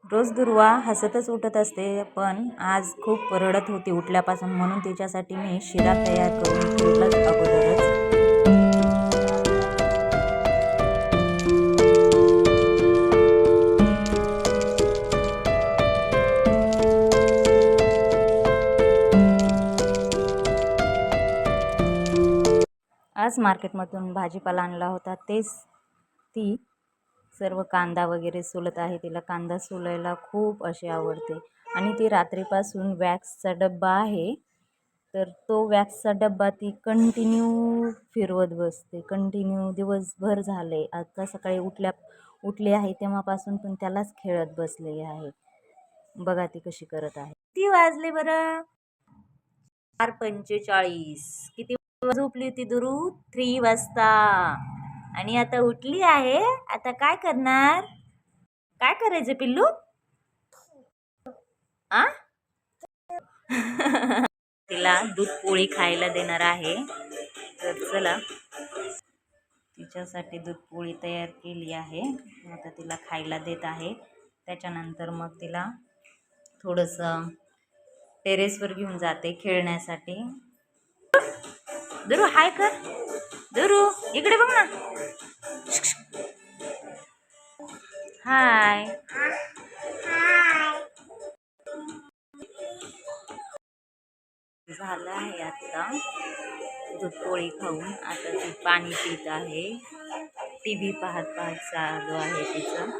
रोज दुर्वा हसतच उठत असते, पण आज खूप रडत होती उठल्यापासून. म्हणून तिच्यासाठी मी शिरा तयार करून ठेवलाच अगोदरच. आज मार्केटमधून भाजीपाला आणला होता, तेच ती सर्व कांदा वगैरे सोलत आहे. तिला कांदा सोलायला खूप असे आवडते. आणि ती रात्रीपासून वॅक्सचा डब्बा आहे, तर तो वॅक्सचा डब्बा ती कंटिन्यू फिरवत बसते. कंटिन्यू दिवसभर झाले. आता सकाळी उठले आहे तेव्हापासून पण त्यालाच खेळत बसले आहे. बघा ती कशी करत आहे. किती वाजले बरं? 4:45. किती झोपली होती दुरू? 3 वाजता. आणि आता उठली आहे. आता काय करणार? काय करायचं पिल्लू? आ तिला दूध पोळी खायला देणार आहे, तर चला तिच्यासाठी दूध पोळी तयार केली आहे. आता तिला खायला देत आहे. त्याच्यानंतर मग तिला थोडंसं टेरेसवर घेऊन जाते खेळण्यासाठी. दुरू हाय कर. दुरू इकडे बघ ना. हाय. झालं आहे आता दूध पोळी खाऊन. आता ती पाणी पित आहे. TV पाहत चालू आहे तिचं.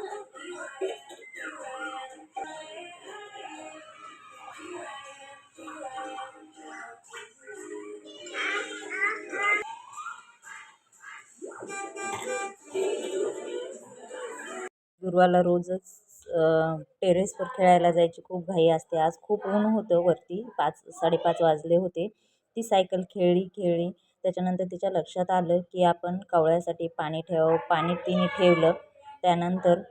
दुर्वाला रोजच टेरेसवर खेळायला जायची खूप घाई असते. आज खूप ऊन होतं वरती. 5-5:30 वाजले होते. ती सायकल खेळली. त्याच्यानंतर तिच्या लक्षात आलं की आपण कावळ्यासाठी पाणी पाणी तिने ठेवलं. त्यानंतर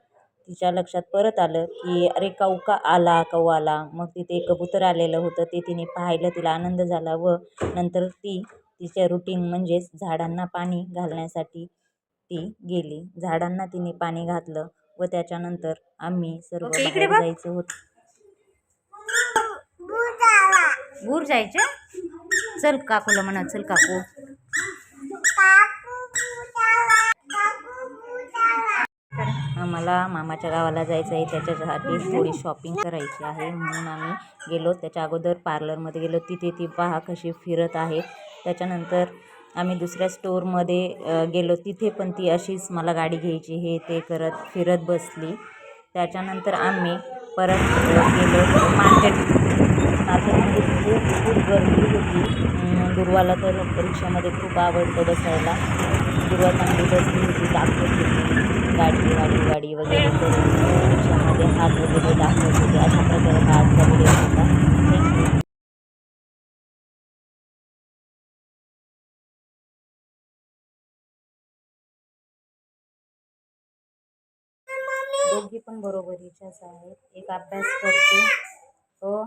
तिच्या लक्षात परत आलं की अरे कौका आला कौवाला. मग तिथे कबूतर आलेलं होतं, ते तिने पाहिलं. तिला आनंद झाला व नंतर ती तिच्या रुटीन म्हणजेच झाडांना पाणी घालण्यासाठी ती गेली. झाडांना तिने पाणी घातलं व त्याच्यानंतर आम्ही सर्व बाहेर जायचं होतं. गुर जायचं. चल काकूला म्हणा. चल काकू. आम्हाला मामाच्या गावाला जायचं आहे, त्याच्यासाठी थोडी शॉपिंग करायची आहे. म्हणून आम्ही गेलो. त्याच्या अगोदर पार्लरमध्ये गेलो. तिथे ती पहा कशी फिरत आहे. त्याच्यानंतर आम्ही दुसऱ्या स्टोअरमध्ये गेलो. तिथे पण ती अशीच मला गाडी घ्यायची हे ते करत फिरत बसली. त्याच्यानंतर आम्ही परत गेलो मार्केटमध्ये. खूप गर्दी होती. दुर्वाला तर रिक्षामध्ये खूप आवडतं बसायला. दुर्वा चांगली बसली होती, दाखवत होती गाडी वगैरे करून रिक्षामध्ये हात वगैरे दाखवत होते. अशा प्रकारे हा आजचा व्हिडिओ होता. थँक्यू. दोघी पण बरोबरीच्याच आहेत. एक अभ्यास करते, तो